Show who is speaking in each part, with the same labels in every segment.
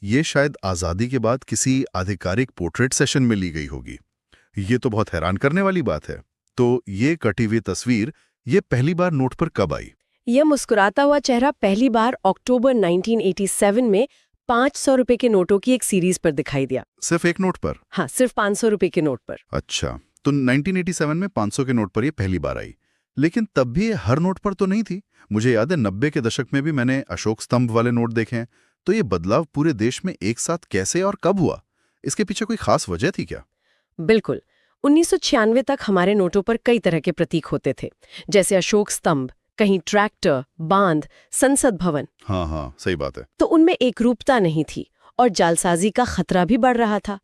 Speaker 1: ये शायद आज़ादी के बाद किसी आधिकारिक पोर्ट्रेट सेशन में ली गई होगी। ये तो बहुत हैरान करने वाली बात है। तो ये कटी हुई तस्वीर ये पहली बार नोट पर कब आई?
Speaker 2: यह मुस्कुराता हुआ चेहरा पहली बार अक्टूबर 1987 में 500 रुपए के नोटों की एक सीरीज पर दिखाई दिया।
Speaker 1: सिर्फ एक नोट पर?
Speaker 2: हाँ, सिर्फ 500 रुपए के नोट पर।
Speaker 1: अच्छा, तो 1987 में 500 के नोट पर ये पहली बार आई। लेकिन तब भी ये हर नोट पर तो नहीं थी। मुझे याद है 90 के दशक में भी मैंने अशोक स्तंभ वाले नोट देखे हैं। तो ये बदलाव पूरे देश में एक साथ कैसे और कब हुआ? इसके पीछे कोई खास वजह थी क्या?
Speaker 2: बिल्कुल। 1996 तक हमारे नोटों पर कई तरह के प्रतीक होते थे, जैसे अशोक स्तंभ, कहीं ट्रैक्टर, बांध, संसद भवन।
Speaker 1: हाँ, सही बात है।
Speaker 2: तो उनमें एकरूपता नहीं थी और जालसाजी का खतरा भी बढ़ रहा था।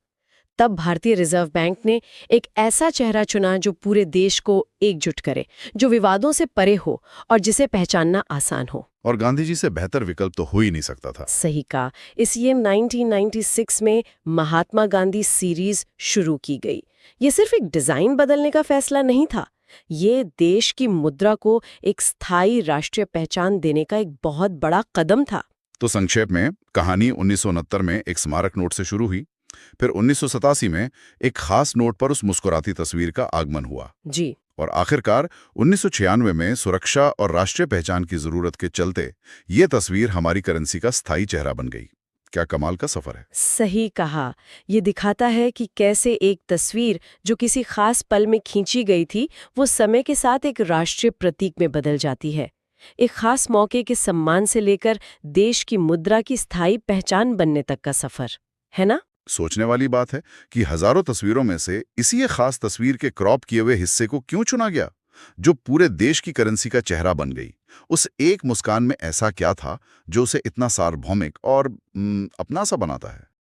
Speaker 2: तब भारतीय रिजर्व बैंक ने एक ऐसा चेहरा चुना जो पूरे देश को एकजुट करे, जो विवादों से परे हो और जिसे पहचानना आसान हो।
Speaker 1: और गांधी जी से बेहतर विकल्प तो हो ही नहीं सकता था।
Speaker 2: सही कहा। इसलिए 1996 में महात्मा गांधी सीरीज शुरू की गई। ये सिर्फ एक डिजाइन बदलने का फैसला नहीं था, ये देश की मुद्रा को एक स्थायी राष्ट्रीय पहचान देने का एक बहुत बड़ा कदम था।
Speaker 1: तो संक्षेप में कहानी 1969 में एक स्मारक नोट से शुरू हुई, फिर 1987 में एक खास नोट पर उस मुस्कुराती तस्वीर का आगमन हुआ
Speaker 2: जी।
Speaker 1: और आखिरकार 1996 में सुरक्षा और राष्ट्रीय पहचान की जरूरत के चलते ये तस्वीर हमारी करेंसी का स्थायी चेहरा बन गई। क्या कमाल का सफर है।
Speaker 2: सही कहा। ये दिखाता है कि कैसे एक तस्वीर जो किसी खास पल में खींची गई थी, वो समय के साथ एक राष्ट्रीय प्रतीक में बदल जाती है। एक खास मौके के सम्मान से लेकर देश की मुद्रा की स्थायी पहचान बनने तक का सफर, है ना?
Speaker 1: सोचने वाली बात है कि हजारों तस्वीरों में से इसी एक खास तस्वीर के क्रॉप किए हुए हिस्से को क्यों चुना गया, जो पूरे देश की करेंसी का चेहरा बन गई। उस एक मुस्कान में ऐसा क्या था जो उसे इतना सार्वभौमिक और अपना सा बनाता है?